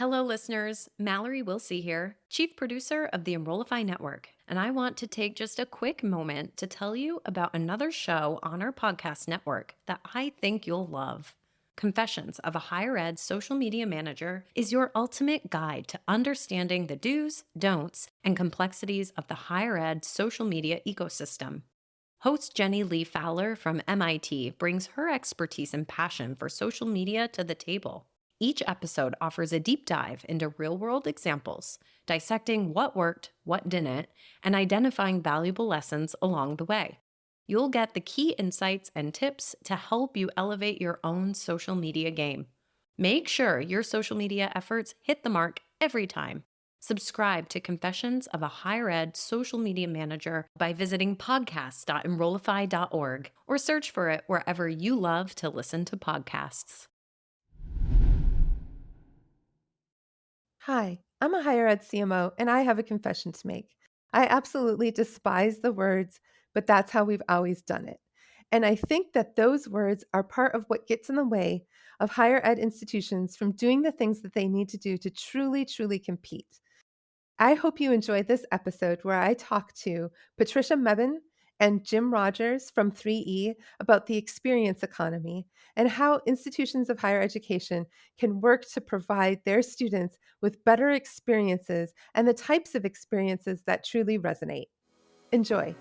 Hello, listeners. Mallory Wilsey here, Chief Producer of the Enrollify Network, and I want to take just a quick moment to tell you about another show on our podcast network that I think you'll love. Confessions of a Higher Ed Social Media Manager is your ultimate guide to understanding the do's, don'ts, and complexities of the higher ed social media ecosystem. Host Jenny Lee Fowler from MIT brings her expertise and passion for social media to the table. Each episode offers a deep dive into real-world examples, dissecting what worked, what didn't, and identifying valuable lessons along the way. You'll get the key insights and tips to help you elevate your own social media game. Make sure your social media efforts hit the mark every time. Subscribe to Confessions of a Higher Ed Social Media Manager by visiting podcast.enrollify.org or search for it wherever you love to listen to podcasts. Hi, I'm a higher ed CMO and I have a confession to make. I absolutely despise the words, but that's how we've always done it. And I think that those words are part of what gets in the way of higher ed institutions from doing the things that they need to do to truly compete. I hope you enjoyed this episode where I talk to Patricia Maben and Jim Rogers from 3E about the experience economy and how institutions of higher education can work to provide their students with better experiences and the types of experiences that truly resonate. Enjoy.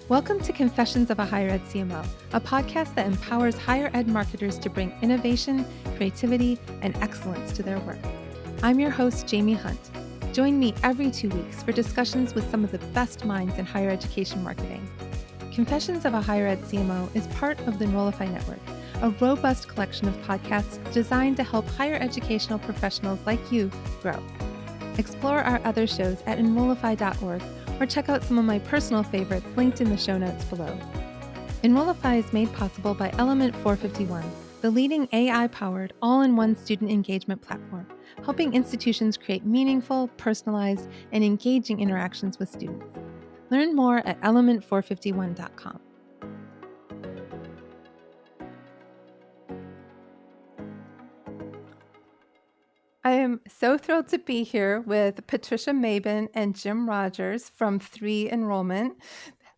Welcome to Confessions of a Higher Ed CMO, a podcast that empowers higher ed marketers to bring innovation, creativity, and excellence to their work. I'm your host, Jaime Hunt. Join me every 2 weeks for discussions with some of the best minds in higher education marketing. Confessions of a Higher Ed CMO is part of the Enrollify Network, a robust collection of podcasts designed to help higher educational professionals like you grow. Explore our other shows at enrollify.org or check out some of my personal favorites linked in the show notes below. Enrollify is made possible by Element 451, the leading AI-powered all-in-one student engagement platform, helping institutions create meaningful, personalized, and engaging interactions with students. Learn more at element451.com. I am so thrilled to be here with Patricia Maben and Jim Rogers from 3 Enrollment.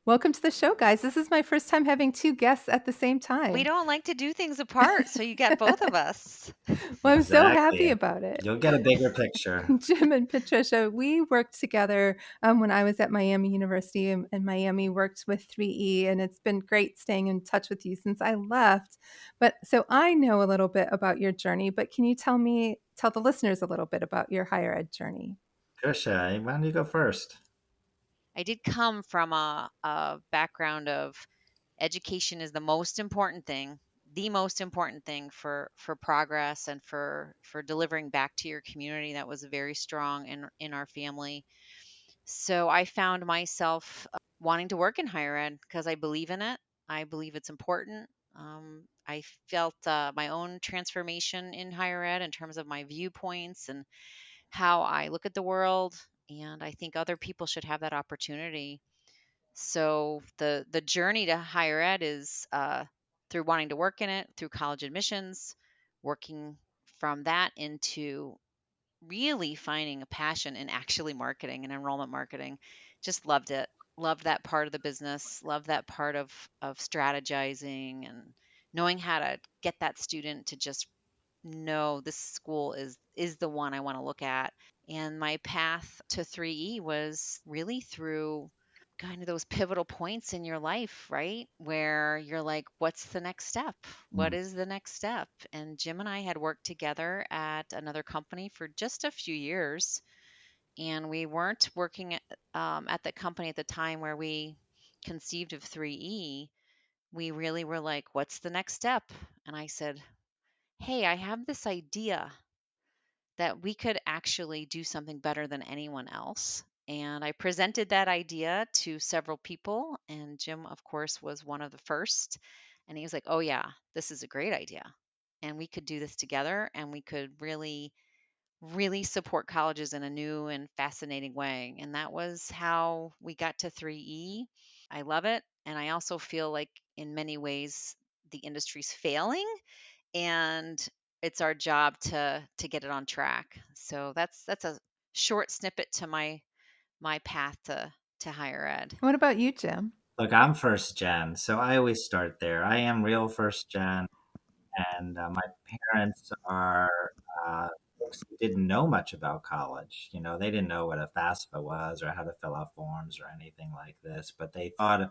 Welcome to the show, guys. This is my first time having 2 guests at the same We time. don't like to do things apart, so you got both of us. Well, I'm so happy Exactly. about it. You'll get a bigger picture. Jim and Patricia, we worked together when I was at Miami University, and Miami worked with 3E, and it's been great staying in touch with you since I left. But so I know a little bit about your journey, but can you tell the listeners a little bit about your higher ed journey? Trisha, why don't you go first? I did come from a background of education is the most important thing for progress and for delivering back to your community. That was very strong in our family. So I found myself wanting to work in higher ed because I believe in it. I believe it's important. I felt my own transformation in higher ed in terms of my viewpoints and how I look at the world, and I think other people should have that opportunity. So the journey to higher ed is through wanting to work in it, through college admissions, working from that into really finding a passion in actually marketing and enrollment marketing. Just loved it. Loved that part of the business. Loved that part of strategizing and knowing how to get that student to just know this school is the one I want to look at. And my path to 3E was really through kind of those pivotal points in your life, right? Where you're like, what's the next step? What Mm. is the next step? And Jim and I had worked together at another company for just a few years. And we weren't working at the company at the time where we conceived of 3E. We really were like, what's the next step? And I said, hey, I have this idea that we could actually do something better than anyone else. And I presented that idea to several people, and Jim, of course, was one of the first. And he was like, oh, yeah, this is a great idea. and we could do this together, and we could really, really support colleges in a new and fascinating way. And that was how we got to 3E. I love it. And I also feel like in many ways the industry's failing, and it's our job to get it on track. So that's a short snippet to my path to higher ed. What about you, Jim? Look, I'm first gen, so I always start there. I am real first gen, and my parents are folks who didn't know much about college. They didn't know what a FAFSA was or how to fill out forms or anything like this, but they thought it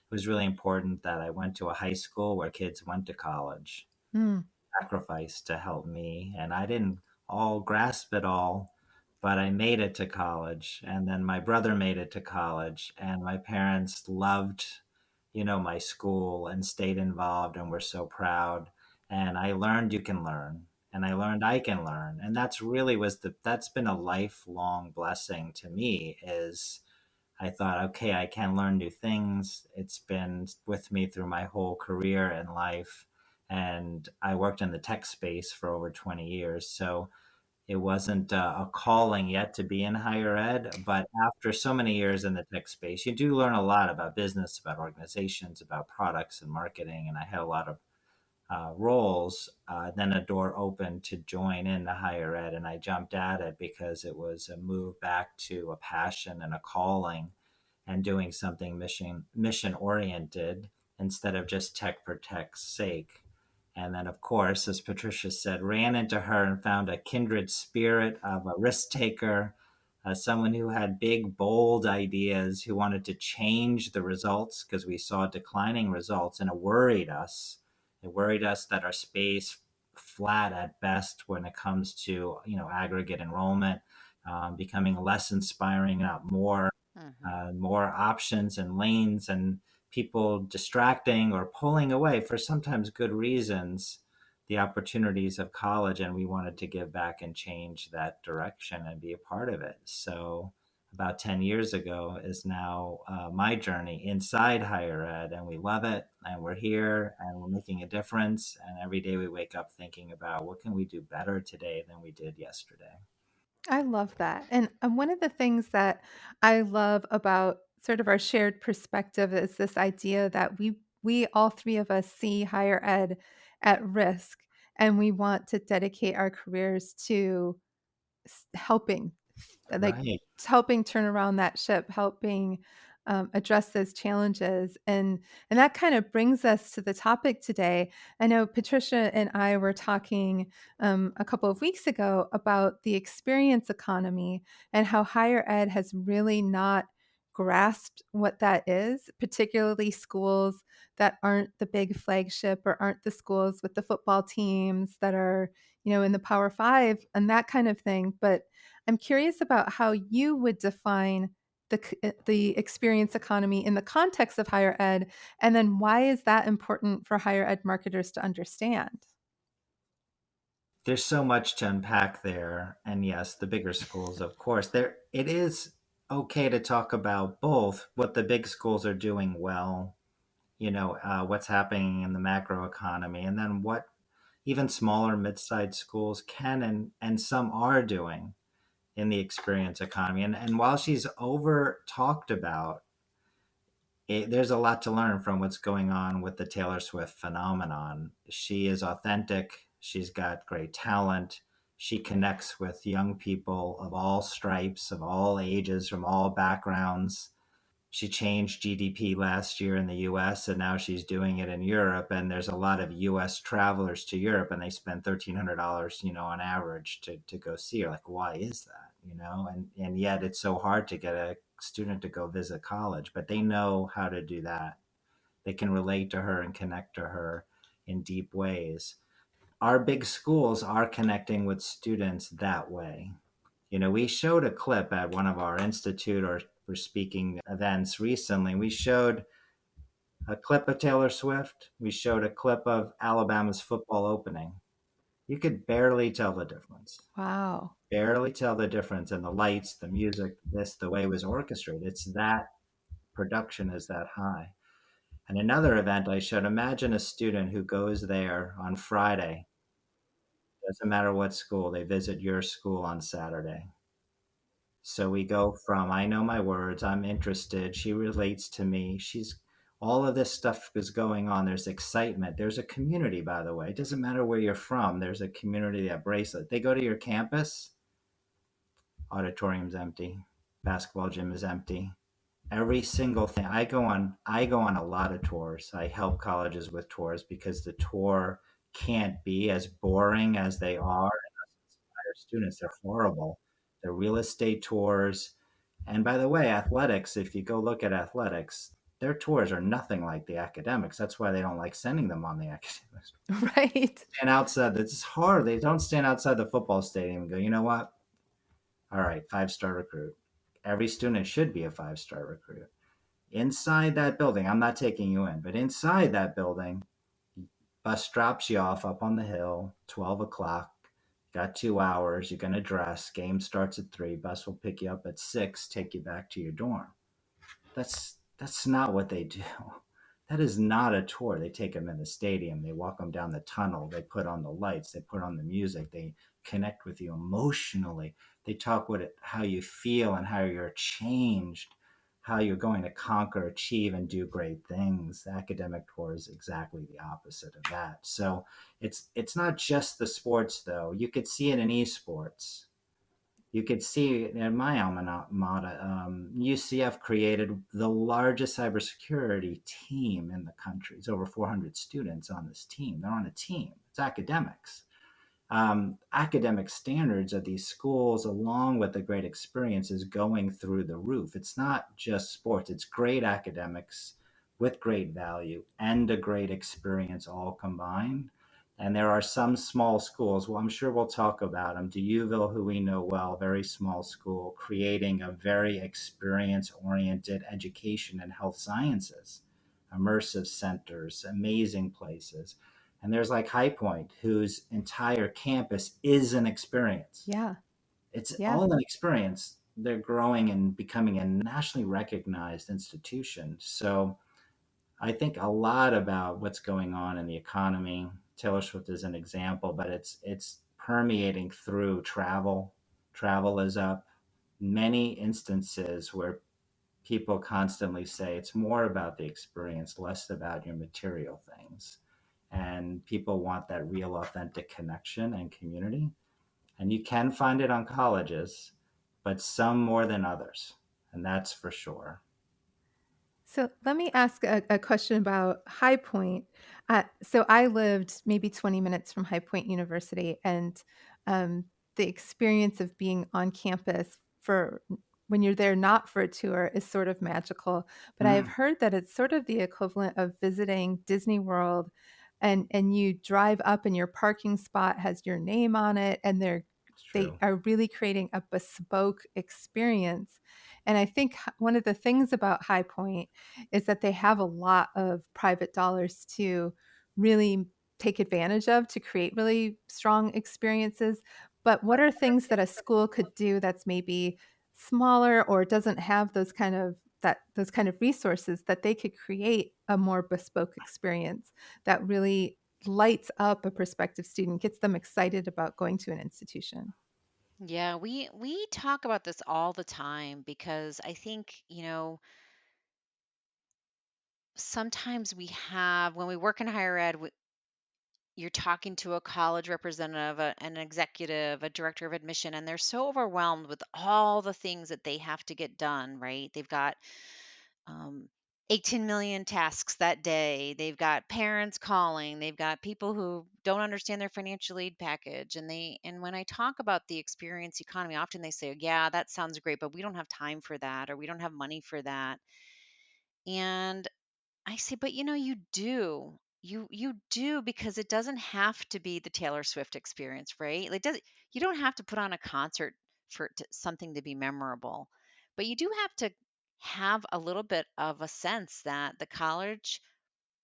was really important that I went to a high school where kids went to college, Mm. sacrifice to help me. And I didn't all grasp it all, but I made it to college. And then my brother made it to college. And my parents loved, my school and stayed involved and were so proud. And I learned you can learn. And I learned I can learn. And that's been a lifelong blessing to me is I thought, okay, I can learn new things. It's been with me through my whole career and life. And I worked in the tech space for over 20 years. So it wasn't a calling yet to be in higher ed. But after so many years in the tech space, you do learn a lot about business, about organizations, about products and marketing. And I had a lot of roles, then a door opened to join in the higher ed, and I jumped at it because it was a move back to a passion and a calling, and doing something mission oriented instead of just tech for tech's sake. And then, of course, as Patricia said, ran into her and found a kindred spirit of a risk taker, someone who had big, bold ideas, who wanted to change the results because we saw declining results, and it worried us. It worried us that our space flat at best when it comes to aggregate enrollment, becoming less inspiring, not more, Hmm. more options and lanes, and people distracting or pulling away for sometimes good reasons the opportunities of college. And we wanted to give back and change that direction and be a part of it. So about 10 years ago is now my journey inside higher ed, and we love it, and we're here, and we're making a difference, and every day we wake up thinking about what can we do better today than we did yesterday. I love that. And one of the things that I love about sort of our shared perspective is this idea that we all three of us see higher ed at risk, and we want to dedicate our careers to helping, like Right. helping turn around that ship, helping address those challenges, and that kind of brings us to the topic today. I know Patricia and I were talking a couple of weeks ago about the experience economy and how higher ed has really not grasped what that is, particularly schools that aren't the big flagship or aren't the schools with the football teams that are in the Power Five and that kind of thing. But I'm curious about how you would define the experience economy in the context of higher ed, and then why is that important for higher ed marketers to understand? There's so much to unpack there. And yes, the bigger schools, of course. There it is okay to talk about both what the big schools are doing well, what's happening in the macro economy, and then what even smaller mid-sized schools can and some are doing in the experience economy. And while she's over talked about there's a lot to learn from what's going on with the Taylor Swift phenomenon. She is authentic. She's got great talent. She connects with young people of all stripes, of all ages, from all backgrounds. She changed GDP last year in the US, and now she's doing it in Europe. And there's a lot of US travelers to Europe, and they spend $1,300, on average to go see her. Like, why is that? And yet it's so hard to get a student to go visit college, but they know how to do that. They can relate to her and connect to her in deep ways. Our big schools are connecting with students that way. We showed a clip at one of our institute or for speaking events recently. We showed a clip of Taylor Swift. We showed a clip of Alabama's football opening. You could barely tell the difference. Wow. Barely tell the difference in the lights, the music, the way it was orchestrated. It's that production is that high. And another event I showed, imagine a student who goes there on Friday Doesn't matter what school, they visit your school on Saturday. So we go from I know my words, I'm interested, she relates to me, she's all of this stuff is going on. There's excitement. There's a community, by the way. It doesn't matter where you're from. There's a community at Bracelet. They go to your campus, auditorium's empty, basketball gym is empty. Every single thing. I go on a lot of tours. I help colleges with tours because the tour can't be as boring as they are. Hire students, they're horrible. They're real estate tours. And by the way, athletics, if you go look at athletics, their tours are nothing like the academics. That's why they don't like sending them on the academics. Right. Stand outside. It's hard. They don't stand outside the football stadium and go, you know what? All right, 5-star recruit. Every student should be a 5-star recruit. Inside that building, I'm not taking you in, but inside that building, bus drops you off up on the hill, 12 o'clock. Got 2 hours. You're going to dress. Game starts at 3. Bus will pick you up at 6, take you back to your dorm. That's not what they do. That is not a tour. They take them in the stadium. They walk them down the tunnel. They put on the lights. They put on the music. They connect with you emotionally. They talk with it, how you feel and how you're changed, how you're going to conquer, achieve, and do great things. The academic tour is exactly the opposite of that. So it's not just the sports though. You could see it in esports. You could see in my alma mater, UCF created the largest cybersecurity team in the country. It's over 400 students on this team. They're on a team. It's academics. Academic standards at these schools, along with the great experience, is going through the roof. It's not just sports, it's great academics with great value and a great experience all combined. And there are some small schools, well, I'm sure we'll talk about them. DeUville, who we know well, very small school, creating a very experience oriented education in health sciences, immersive centers, amazing places. And there's like High Point, whose entire campus is an experience. Yeah. It's Yeah. all an experience. They're growing and becoming a nationally recognized institution. So I think a lot about what's going on in the economy. Taylor Swift is an example, but it's permeating through travel. Travel is up. Many instances where people constantly say it's more about the experience, less about your material things. And people want that real, authentic connection and community. And you can find it on colleges, but some more than others. And that's for sure. So let me ask a question about High Point. So I lived maybe 20 minutes from High Point University, and um, the experience of being on campus for when you're there not for a tour is sort of magical. But I have Mm, heard that it's sort of the equivalent of visiting Disney World, and you drive up and your parking spot has your name on it, and it's they true. are really creating a bespoke experience. And I think one of the things about High Point is that they have a lot of private dollars to really take advantage of to create really strong experiences. But what are things that a school could do that's maybe smaller or doesn't have those kind of resources that they could create a more bespoke experience that really lights up a prospective student, gets them excited about going to an institution? Yeah, we talk about this all the time because I think, sometimes we have when we work in higher ed, you're talking to a college representative, an executive, a director of admission, and they're so overwhelmed with all the things that they have to get done, right? They've got um, 18 million tasks that day. They've got parents calling. They've got people who don't understand their financial aid package. And when I talk about the experience economy, often they say, "Yeah, that sounds great, but we don't have time for that, or we don't have money for that." And I say, but you do. You do because it doesn't have to be the Taylor Swift experience, right? Like does you don't have to put on a concert for something to be memorable. But you do have to have a little bit of a sense that the college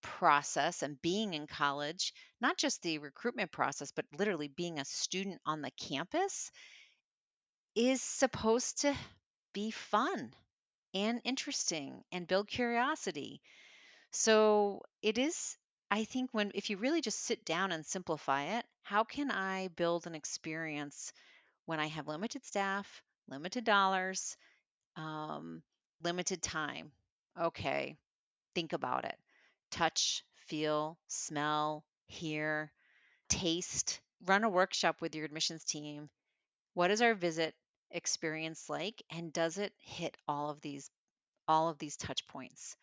process and being in college, not just the recruitment process, but literally being a student on the campus is supposed to be fun and interesting and build curiosity. So it is. I think if you really just sit down and simplify it, how can I build an experience when I have limited staff, limited dollars, um, limited time? Okay, think about it. Touch, feel, smell, hear, taste. Run a workshop with your admissions team. What is our visit experience like, and does it hit all of these touch points?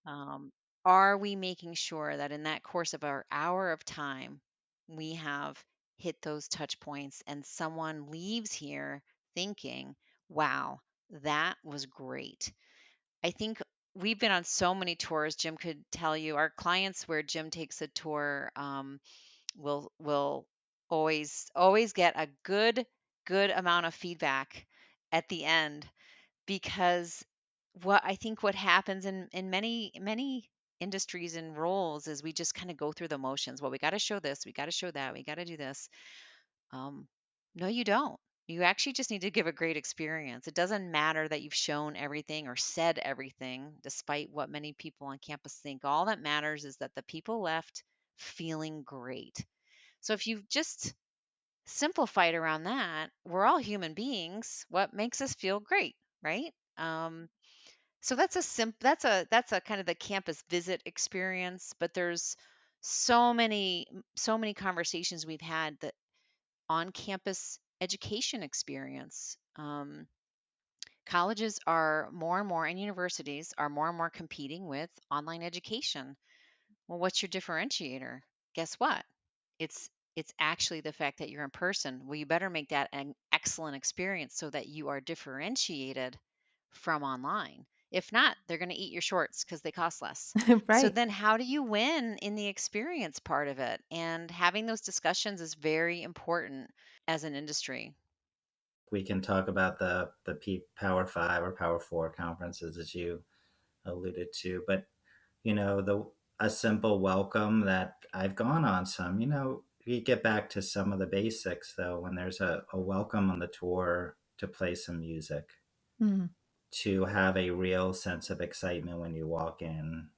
Um, are we making sure that in that course of our hour of time, we have hit those touch points and someone leaves here thinking, wow, that was great? I think we've been on so many tours. Jim could tell you our clients where Jim takes a tour will always get a good amount of feedback at the end, because what happens in many industries and roles is we just kind of go through the motions. Well, we got to show this, we got to show that, we got to do this. um, no, you don't. You actually just need to give a great experience. It doesn't matter that you've shown everything or said everything, despite what many people on campus think. All that matters is that the people left feeling great. So if you just simplified around that, we're all human beings. What makes us feel great, right? So that's a kind of the campus visit experience, but there's so many conversations we've had that on campus education experience. Colleges are more and more, and universities are more and more competing with online education. Well, what's your differentiator? Guess what? It's actually the fact that you're in person. Well, you better make that an excellent experience so that you are differentiated from online. If not, they're going to eat your shorts because they cost less. So Right. then how do you win in the experience part of it? And having those discussions is very important as an industry. We can talk about the Power Five or Power Four conferences as you alluded to, but the a simple welcome that I've gone on some. We get back to some of the basics though. When there's a welcome on the tour, to play some music, Mm. to have a real sense of excitement when you walk in.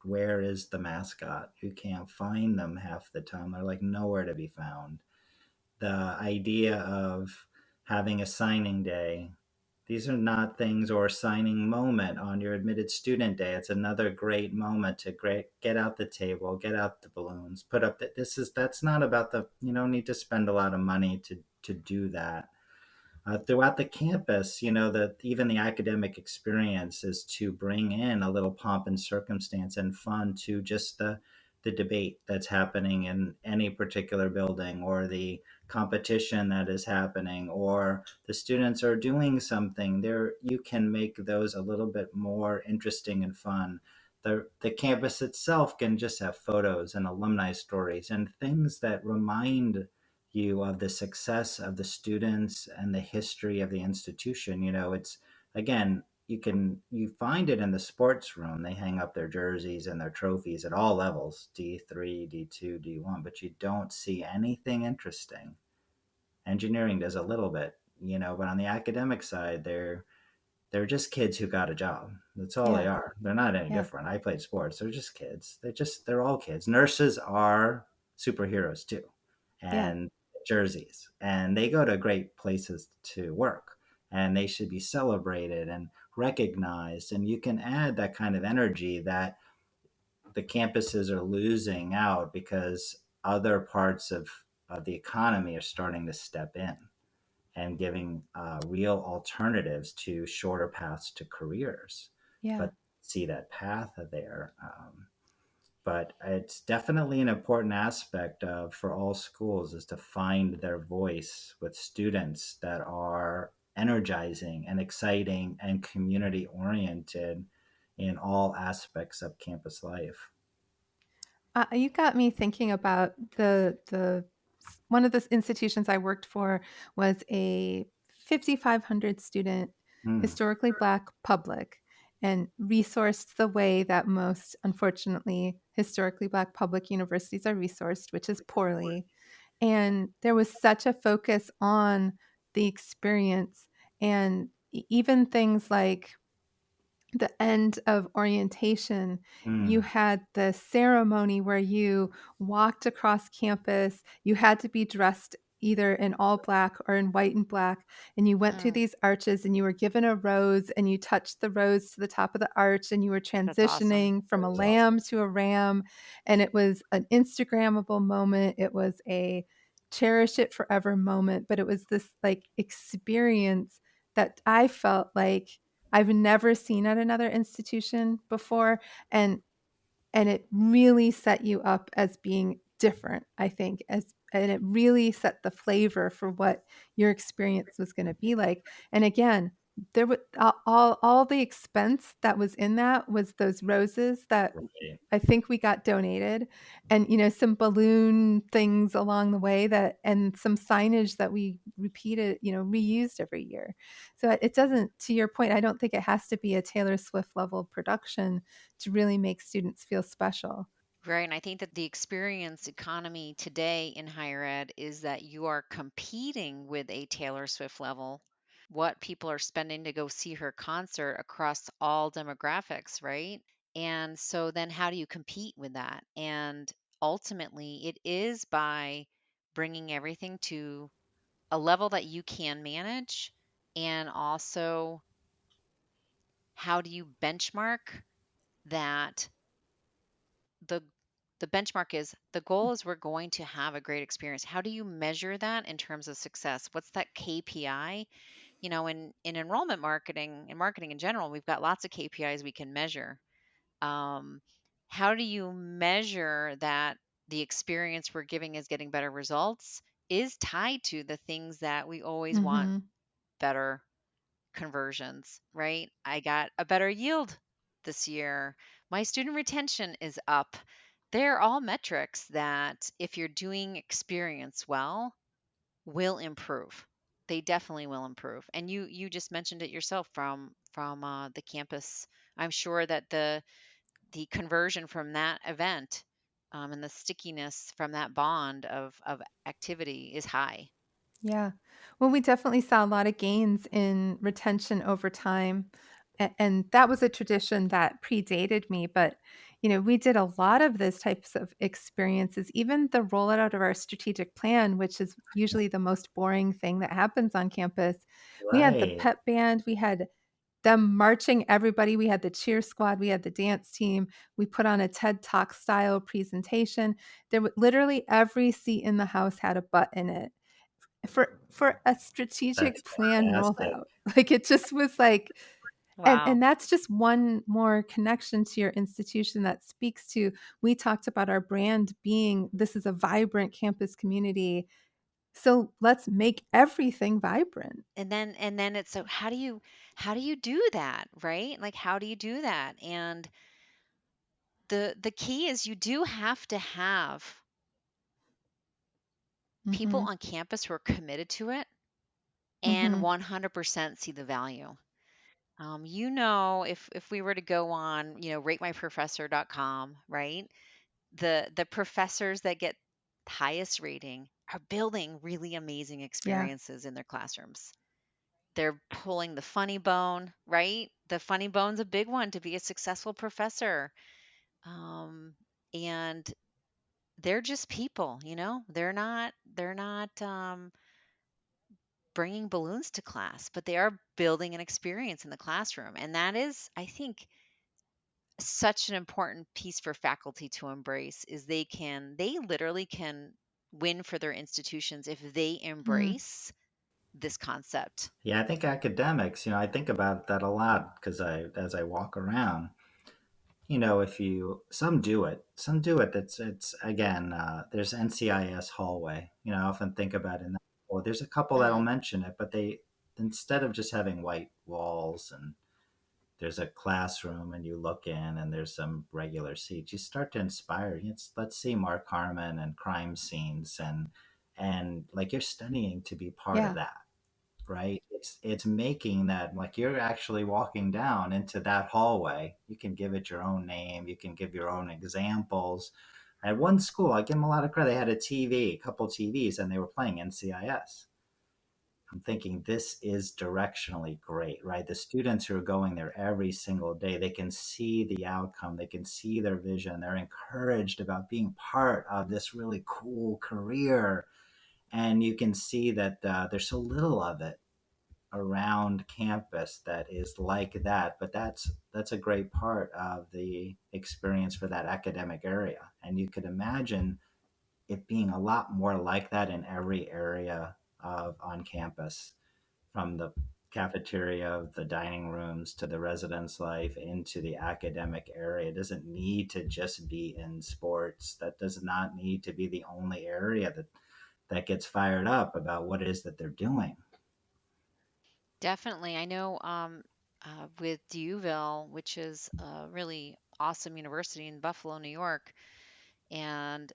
Where is the mascot? You can't find them half the time. They're like nowhere to be found. The idea of having a signing day, these are not things, or a signing moment on your admitted student day. It's another great moment to get out the table, get out the balloons, put up that's not about you don't need to spend a lot of money to do that. Throughout the campus, that even the academic experience is to bring in a little pomp and circumstance and fun to just the debate that's happening in any particular building, or the competition that is happening, or the students are doing something there. You can make those a little bit more interesting and fun. The campus itself can just have photos and alumni stories and things that remind you of the success of the students and the history of the institution. It's, again, you find it in the sports room. They hang up their jerseys and their trophies at all levels, D3, D2, D1, but you don't see anything interesting. Engineering does a little bit, but on the academic side, they're just kids who got a job. That's all they Yeah. are. They're not any Yeah. different. I played sports. They're just kids. They're all kids. Nurses are superheroes too, Yeah. and jerseys, and they go to great places to work, and they should be celebrated and recognized. And you can add that kind of energy that the campuses are losing out because other parts of the economy are starting to step in and giving real alternatives to shorter paths to careers. Yeah. But see that path there. But it's definitely an important aspect for all schools is to find their voice with students that are energizing and exciting and community oriented in all aspects of campus life. You got me thinking about the one of the institutions I worked for was a 5,500 student, Mm, historically Black public, and resourced the way that most, unfortunately, historically Black public universities are resourced, which is poorly. And there was such a focus on the experience, and even things like the end of orientation, you Mm, had the ceremony where you walked across campus. You had to be dressed either in all black or in white and black. And you went through Mm, these arches and you were given a rose and you touched the rose to the top of the arch and you were that's awesome. transitioning that from a was awesome. lamb to a ram. And it was an Instagrammable moment. It was a cherish it forever moment. But it was this like experience that I felt like I've never seen at another institution before, and it really set you up as being different, I think, as and it really set the flavor for what your experience was gonna be like, and again, there was all the expense that was in that was those roses that Right. I think we got donated and, some balloon things along the way that and some signage that we repeated, reused every year. So it doesn't to your point, I don't think it has to be a Taylor Swift level production to really make students feel special. Right. And I think that the experience economy today in higher ed is that you are competing with a Taylor Swift level, what people are spending to go see her concert across all demographics, right? And so then how do you compete with that? And ultimately, it is by bringing everything to a level that you can manage. And also, how do you benchmark that the the benchmark is the goal is we're going to have a great experience. How do you measure that in terms of success? What's that KPI? In enrollment marketing and marketing in general, we've got lots of KPIs we can measure. Um, how do you measure that the experience we're giving is getting better results is tied to the things that we always want Mhm. better conversions, right? I got a better yield this year. My student retention is up. They're all metrics that, if you're doing experience well, will improve. They definitely will improve. And you just mentioned it yourself from the campus. I'm sure that the conversion from that event and the stickiness from that bond of activity is high. Yeah. Well, we definitely saw a lot of gains in retention over time. And that was a tradition that predated me. But, we did a lot of those types of experiences, even the rollout of our strategic plan, which is usually the most boring thing that happens on campus. We had the Right. pep band, we had them marching everybody. We had the cheer squad, we had the dance team. We put on a TED Talk style presentation. Literally every seat in the house had a butt in it for a That's strategic plan fantastic. rollout. Like, it just was like Wow. and that's just one more connection to your institution that speaks to we talked about our brand being, "This is a vibrant campus community, so let's make everything vibrant." And then it's so how do you do that, right? Like how do you do that? And the key is you do have to have people Mhm, on campus who are committed to it and mhm. 100% see the value. If we were to go on, ratemyprofessor.com, right? The professors that get highest rating are building really amazing Yeah, experiences in their classrooms. They're pulling the funny bone, right? The funny bone's a big one to be a successful professor. Um, and they're just people, they're not bringing balloons to class, but they are building an experience in the classroom. And that is, I think, such an important piece for faculty to embrace is they literally can win for their institutions if they mm, embrace this concept. Yeah, I think academics, I think about that a lot because as I walk around, if you some do it. It's again, there's NCIS hallway. I often think about it. Well, there's a couple that'll Mm. mention it, but they instead of just having white walls and there's a classroom and you look in and there's some regular seats, you start to inspire. Let's see Mark Harmon and crime scenes and like you're studying to be part of yeah, that, right? It's making that like you're actually walking down into that hallway. You can give it your own name. You can give your own examples. At one school, I give them a lot of credit. They had a TV, a couple TVs, and they were playing NCIS. I'm thinking this is directionally great, right? The students who are going there every single day, they can see the outcome, they can see their vision, they're encouraged about being part of this really cool career. And you can see that there's so little of it around campus that is like that, but that's a great part of the experience for that academic area. And you could imagine it being a lot more like that in every area of on campus, from the cafeteria, the dining rooms, to the residence life, into the academic area. It doesn't need to just be in sports. That does not need to be the only area that gets fired up about what it is that they're doing. Definitely. I know with Duville, which is a really awesome university in Buffalo, New York, and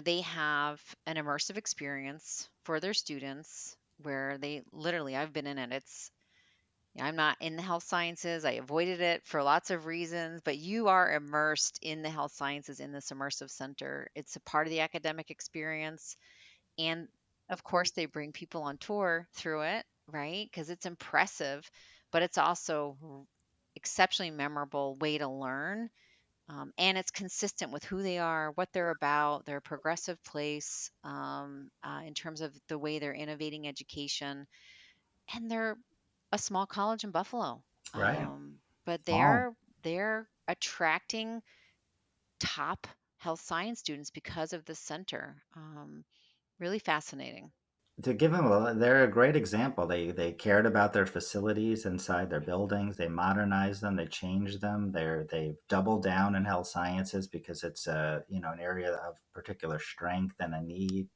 they have an immersive experience for their students where they literally, I've been in it. I'm not in the health sciences. I avoided it for lots of reasons, but you are immersed in the health sciences in this immersive center. It's a part of the academic experience. And of course, they bring people on tour through it, right? Because it's impressive, but it's also exceptionally memorable way to learn. And it's consistent with who they are, what they're about. They're a progressive place in terms of the way they're innovating education, and they're a small college in Buffalo. Right. But Small. they're attracting top health science students because of this center. Really fascinating. To give them they're a great example. They cared about their facilities inside their buildings. They modernized them. They changed them. They've doubled down in health sciences because it's a an area of particular strength and a need.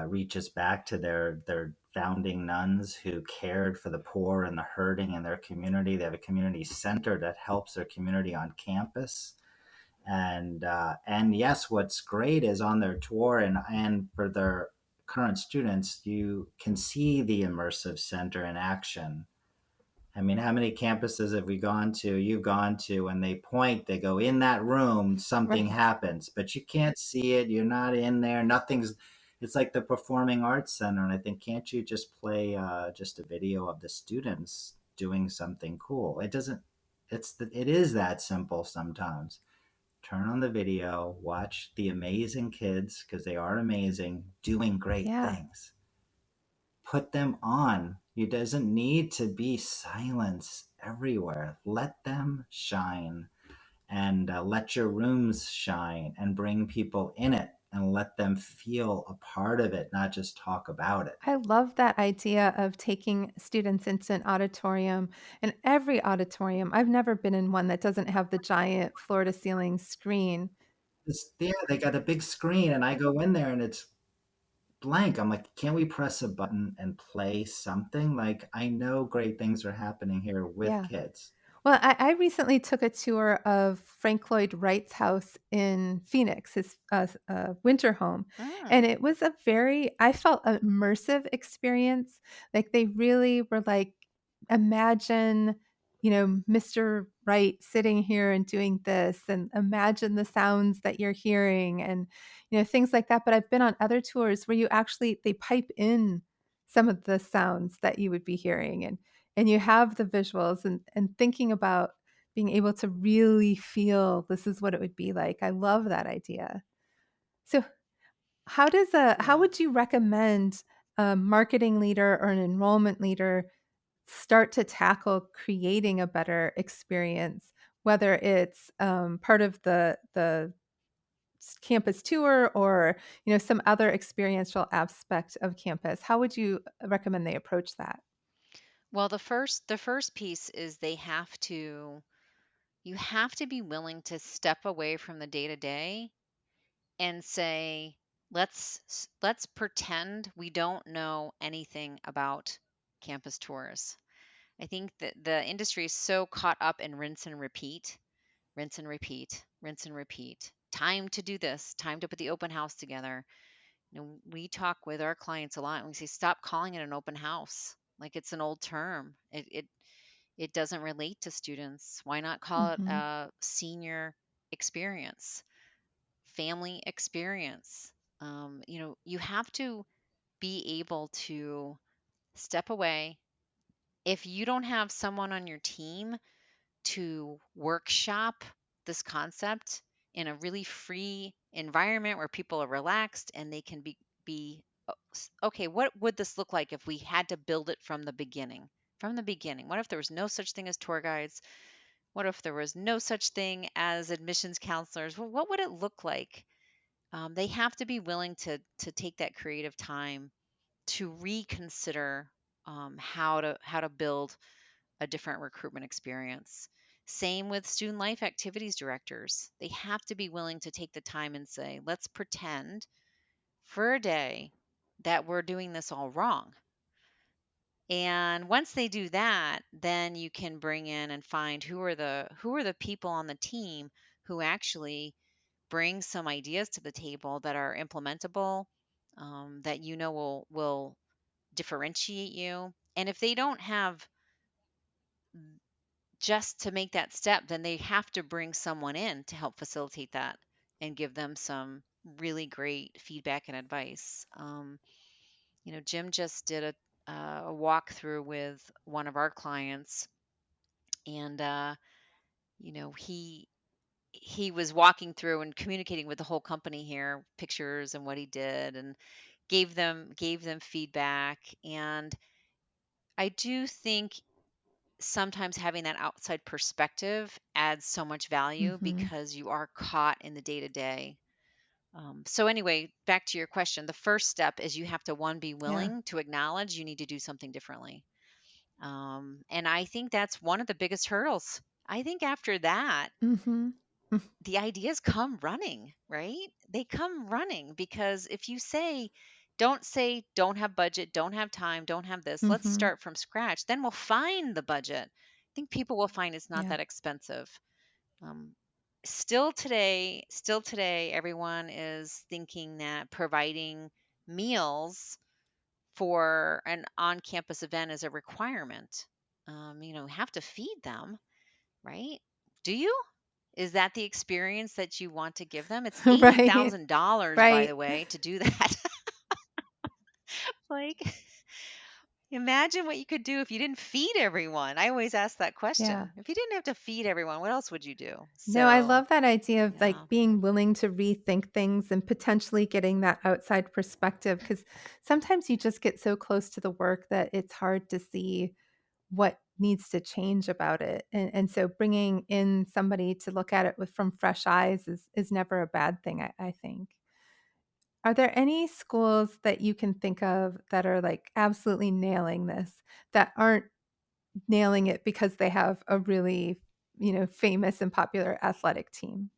Reaches back to their founding nuns who cared for the poor and the hurting in their community. They have a community center that helps their community on campus. And yes, what's great is on their tour and for their current students, you can see the immersive center in action. I mean, how many campuses have we gone to? You've gone to, when they point, they go in that room, something Right. happens, but you can't see it. You're not in there. Nothing's. It's like the Performing Arts Center, and I think, can't you just play just a video of the students doing something cool? It doesn't. It is that simple sometimes. Turn on the video, watch the amazing kids, because they are amazing, doing great Yeah. things. Put them on. It doesn't need to be silence everywhere. Let them shine, and let your rooms shine and bring people in it and let them feel a part of it, not just talk about it. I love that idea of taking students into an auditorium. And every auditorium, I've never been in one that doesn't have the giant floor to ceiling screen. Yeah, they got a big screen, and I go in there and it's blank. I'm like, can't we press a button and play something? Like, I know great things are happening here with Yeah. kids. Well, I recently took a tour of Frank Lloyd Wright's house in Phoenix, his winter home. And Mm. it was a very, I felt, immersive experience. Like they really were like, imagine, Mr. Wright sitting here and doing this, and imagine the sounds that you're hearing, and, things like that. But I've been on other tours where they pipe in some of the sounds that you would be hearing. And you have the visuals, and thinking about being able to really feel this is what it would be like. I love that idea. So how Yeah. would you recommend a marketing leader or an enrollment leader start to tackle creating a better experience, whether it's part of the campus tour, or some other experiential aspect of campus? How would you recommend they approach that? Well, the first piece is you have to be willing to step away from the day to day and say, let's pretend we don't know anything about campus tours. I think that the industry is so caught up in rinse and repeat, rinse and repeat, rinse and repeat. Time to do this, time to put the open house together. We talk with our clients a lot and we say, stop calling it an open house. Like it's an old term. It doesn't relate to students. Why not call it Mhm. a senior experience, family experience? You have to be able to step away. If you don't have someone on your team to workshop this concept in a really free environment where people are relaxed and they can be okay, what would this look like if we had to build it from the beginning? From the beginning, what if there was no such thing as tour guides? What if there was no such thing as admissions counselors? Well, what would it look like? They have to be willing to take that creative time to reconsider how to build a different recruitment experience. Same with student life activities directors. They have to be willing to take the time and say, let's pretend for a day that we're doing this all wrong. And once they do that, then you can bring in and find who are the people on the team who actually bring some ideas to the table that are implementable, that will differentiate you. And if they don't have just to make that step, then they have to bring someone in to help facilitate that and give them some really great feedback and advice. Jim just did a walkthrough with one of our clients, and he was walking through and communicating with the whole company here, pictures and what he did, and gave them feedback. And I do think sometimes having that outside perspective adds so much value Mm-hmm. because you are caught in the day to day. So, anyway, back to your question. The first step is you have to, one, be Yeah. willing to acknowledge you need to do something differently. And I think that's one of the biggest hurdles. I think after that, Mm-hmm. the ideas come running, right? They come running because if you say, don't have budget, don't have time, don't have this, let's Mm-hmm. start from scratch, then we'll find the budget. I think people will find it's not Yeah. that expensive. Um, still today, everyone is thinking that providing meals for an on campus event is a requirement. Have to feed them, right? Do you? Is that the experience that you want to give them? It's Right. $80,000, by Right. the way, to do that. Like, imagine what you could do if you didn't feed everyone. I always ask that Yeah. question. If you didn't have to feed everyone, what else would you do? No, I So, love that idea of yeah. like being willing to rethink things and potentially getting that outside perspective because sometimes you just get so close to the work that it's hard to see what needs to change about it. And so bringing in somebody to look at it with from fresh eyes is never a bad thing, I think. Are there any schools that you can think of that are like absolutely nailing this that aren't nailing it because they have a really, famous and popular athletic team?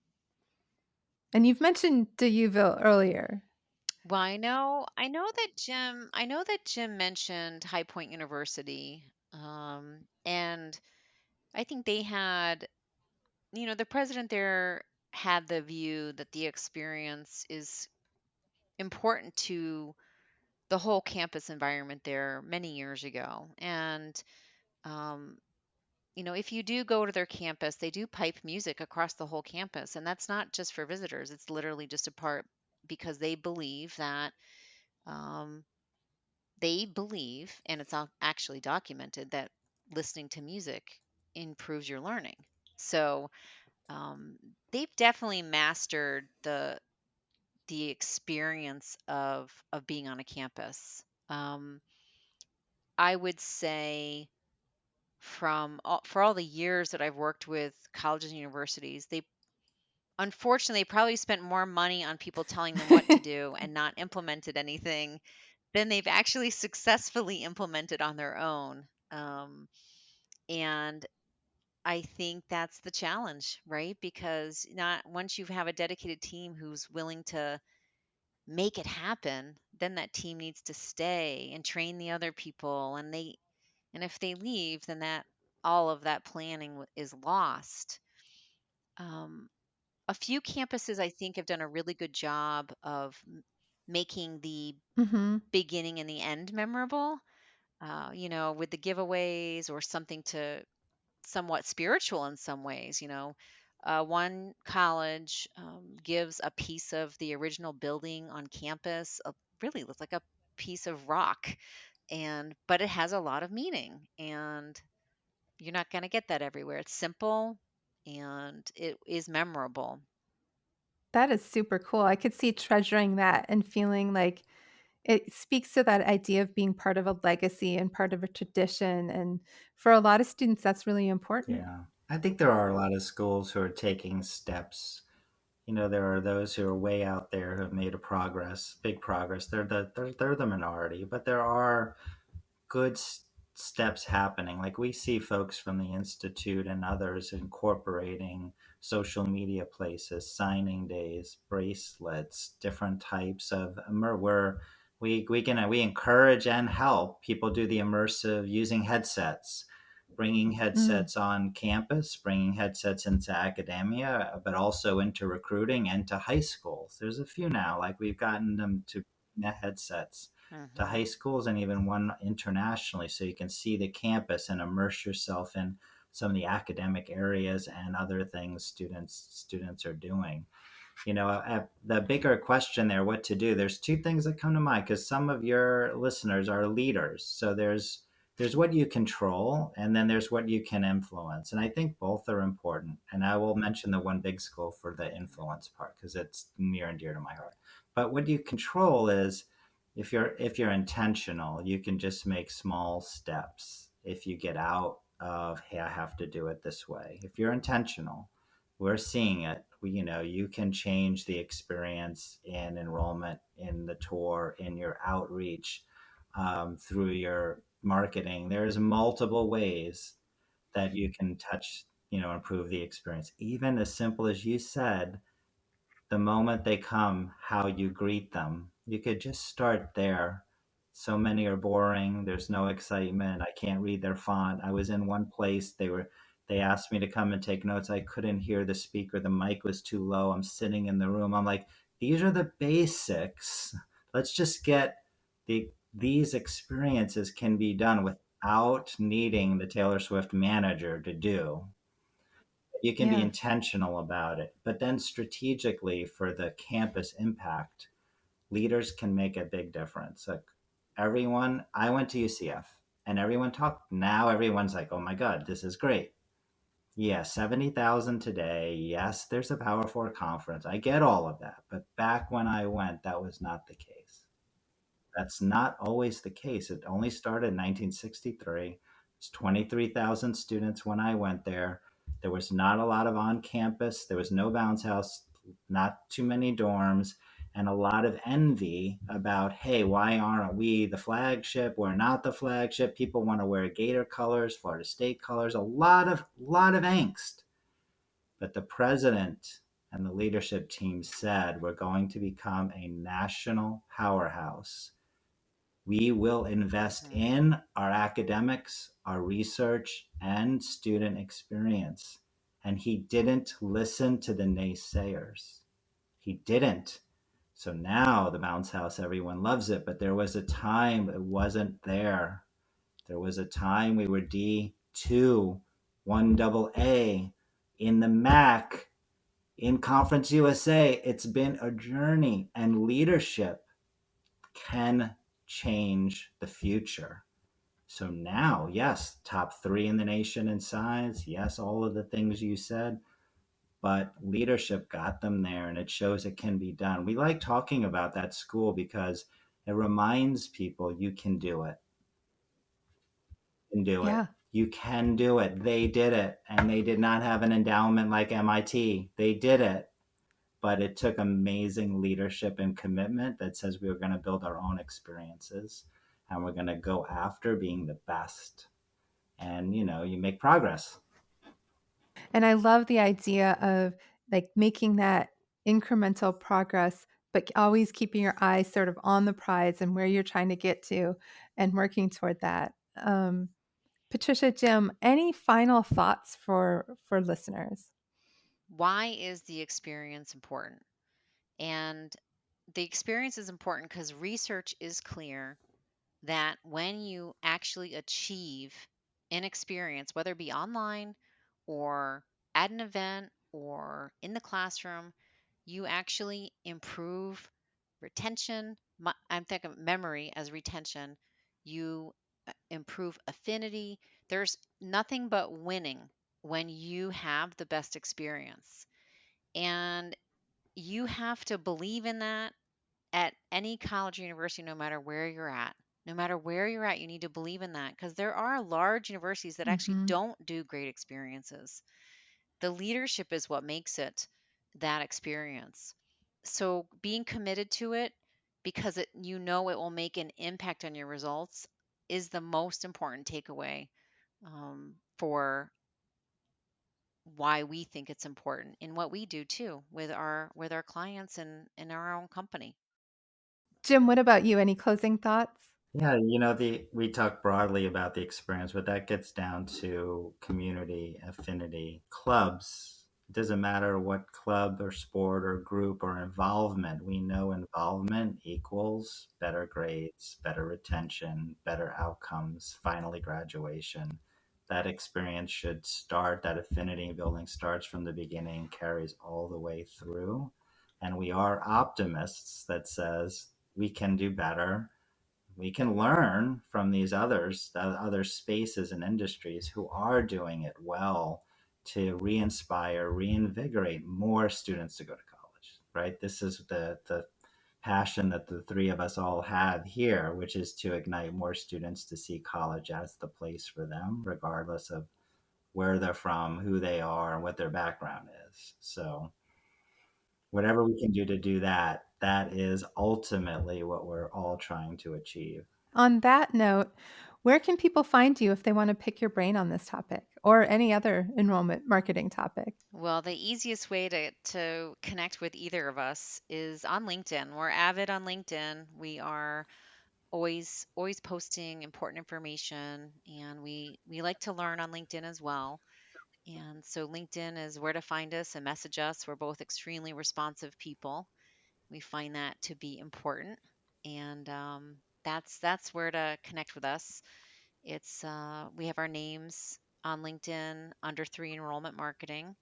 And you've mentioned Deauville earlier. Well, I know that Jim mentioned High Point University. And I think the president there had the view that the experience is important to the whole campus environment there many years ago. And, um, if you do go to their campus, they do pipe music across the whole campus. And that's not just for visitors, it's literally just a part because um, they believe, and it's actually documented, that listening to music improves your learning. So um, they've definitely mastered the experience of being on a campus. I would say for all the years that I've worked with colleges and universities, they unfortunately probably spent more money on people telling them what to do and not implemented anything than they've actually successfully implemented on their own. And I think that's the challenge, right? Because not once you have a dedicated team who's willing to make it happen, then that team needs to stay and train the other people. And if they leave, then that all of that planning is lost. Um, a few campuses, I think, have done a really good job of making the Mhm. beginning and the end memorable. With the giveaways or something to somewhat spiritual in some ways. One college gives a piece of the original building on campus. Really looks like a piece of rock And but it has a lot of meaning, and you're not going to get that everywhere. It's simple and it is memorable. That is super cool. I could see treasuring that and feeling like it speaks to that idea of being part of a legacy and part of a tradition. And for a lot of students, that's really important. Yeah. I think there are a lot of schools who are taking steps. There are those who are way out there who have made a progress, big progress. They're the minority, but there are good steps happening. Like we see folks from the Institute and others incorporating social media places, signing days, bracelets, different types of where we encourage and help people do the immersive using headsets, bringing Mm, headsets on campus, bringing headsets into academia, but also into recruiting and to high schools. There's a few now, like we've gotten them to headsets to high Hmm. schools and even one internationally, so you can see the campus and immerse yourself in some of the academic areas and other things students are doing. The bigger question there, what to do, there's two things that come to mind, because some of your listeners are leaders. So there's what you control, and then there's what you can influence, and I think both are important. And I will mention the one big school for the influence part because it's near and dear to my heart. But what you control is, if you're intentional, you can just make small steps. If you get out of, hey, I have to do it this way, if you're intentional, we're seeing it. You can change the experience in enrollment, in the tour, in your outreach, through your marketing. There's multiple ways that you can touch, improve the experience. Even as simple as you said, the moment they come, how you greet them. You could just start there. So many are boring. There's no excitement. I can't read their font. I was in one place. They asked me to come and take notes. I couldn't hear the speaker. The mic was too low. I'm sitting in the room. I'm like, these are the basics. Let's just get these experiences can be done without needing the Taylor Swift manager to do. You can be yeah. intentional about it, but then strategically for the campus impact, leaders can make a big difference. Like everyone, I went to UCF and everyone talked. Now everyone's like, oh my God, this is great. Yeah, 70,000 today. Yes, there's a Power Four conference. I get all of that. But back when I went, that was not the case. That's not always the case. It only started in 1963. It's 23,000 students when I went there. There was not a lot of on campus. There was no bounce house, not too many dorms, and a lot of envy about, hey, why aren't we the flagship? We're not the flagship. People want to wear Gator colors, Florida State colors. A lot of angst. But the president and the leadership team said, we're going to become a national powerhouse. We will invest Hmm. in our academics, our research, and student experience. And he didn't listen to the naysayers. He didn't. So now the bounce house, everyone loves it. But there was a time it wasn't there. There was a time we were D2, one double A in the MAC, in Conference USA. It's been a journey, and leadership can change the future. So now, yes, top three in the nation in size. Yes, all of the things you said, but leadership got them there, and it shows it can be done. We like talking about that school because it reminds people you can do it. You can do it. Yeah. You can do it. They did it, and they did not have an endowment like MIT. They did it, but it took amazing leadership and commitment that says we were going to build our own experiences and we're going to go after being the best. And you make progress. And I love the idea of like making that incremental progress, but always keeping your eyes sort of on the prize and where you're trying to get to and working toward that. Patricia, Jim, any final thoughts for listeners? Why is the experience important? And the experience is important because research is clear that when you actually achieve an experience, whether it be online or at an event or in the classroom, you actually improve retention. I'm thinking of memory as retention. you improve affinity. There's nothing but winning when you have the best experience. And you have to believe in that at any college or university, no matter where you're at. No matter where you're at, you need to believe in that because there are large universities that actually Mm-hmm. don't do great experiences. The leadership is what makes it that experience. So being committed to it because it will make an impact on your results is the most important takeaway for why we think it's important in what we do too with our clients and in our own company. Jim, what about you? Any closing thoughts? Yeah, we talk broadly about the experience, but that gets down to community, affinity, clubs. It doesn't matter what club or sport or group or involvement. We know involvement equals better grades, better retention, better outcomes, finally graduation. That experience should start, that affinity building starts from the beginning, carries all the way through. And we are optimists that says we can do better, we can learn from these others, the other spaces and industries who are doing it well to re-inspire, reinvigorate more students to go to college, right? This is the passion that the three of us all have here, which is to ignite more students to see college as the place for them, regardless of where they're from, who they are, and what their background is. So whatever we can do to do that, that is ultimately what we're all trying to achieve. On that note, where can people find you if they want to pick your brain on this topic or any other enrollment marketing topic? Well, the easiest way to connect with either of us is on LinkedIn. We're avid on LinkedIn. We are always posting important information, and we like to learn on LinkedIn as well. And so LinkedIn is where to find us and message us. We're both extremely responsive people. We find that to be important, and that's where to connect with us. It's we have our names on LinkedIn under Three Enrollment Marketing,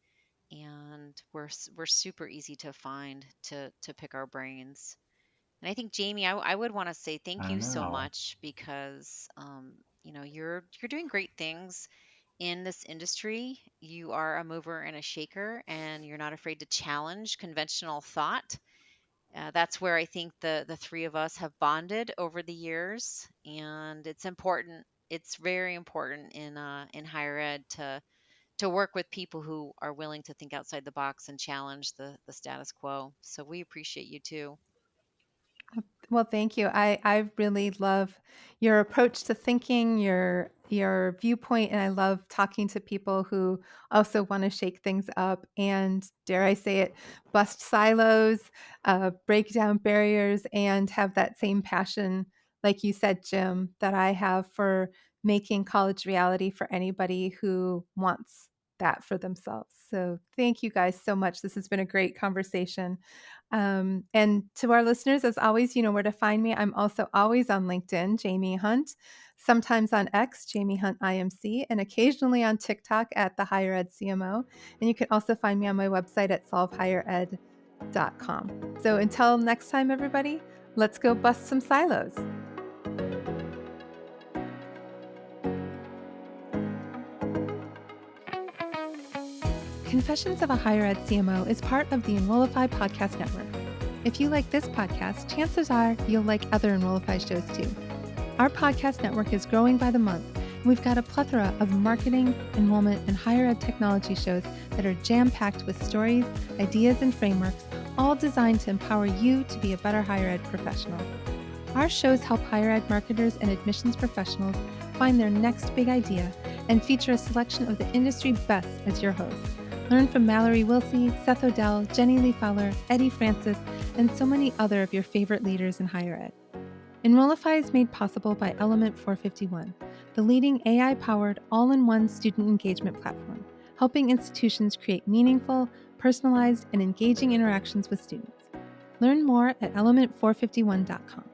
and we're super easy to find to pick our brains. And I think Jamie, I would want to say thank I you so know. much because you're doing great things in this industry. You are a mover and a shaker, and you're not afraid to challenge conventional thought. That's where I think the three of us have bonded over the years, and it's important. It's very important in higher ed to work with people who are willing to think outside the box and challenge the status quo. So we appreciate you too. Well, thank you. I really love your approach to thinking, your viewpoint, and I love talking to people who also want to shake things up and, dare I say it, bust silos, break down barriers, and have that same passion, like you said, Jim, that I have for making college reality for anybody who wants that for themselves. So thank you guys so much. This has been a great conversation. And to our listeners, as always, you know where to find me. I'm also always on LinkedIn, Jaime Hunt, sometimes on X, Jaime Hunt IMC, and occasionally on TikTok at the Higher Ed CMO. And you can also find me on my website at solvehighered.com. So until next time, everybody, let's go bust some silos. Confessions of a Higher Ed CMO is part of the Enrollify podcast network. If you like this podcast, chances are you'll like other Enrollify shows too. Our podcast network is growing by the month, and we've got a plethora of marketing, enrollment, and higher ed technology shows that are jam-packed with stories, ideas, and frameworks, all designed to empower you to be a better higher ed professional. Our shows help higher ed marketers and admissions professionals find their next big idea and feature a selection of the industry best as your host. Learn from Mallory Wilsey, Seth Odell, Jenny Lee Fowler, Eddie Francis, and so many other of your favorite leaders in higher ed. Enrollify is made possible by Element 451, the leading AI-powered all-in-one student engagement platform, helping institutions create meaningful, personalized, and engaging interactions with students. Learn more at element451.com.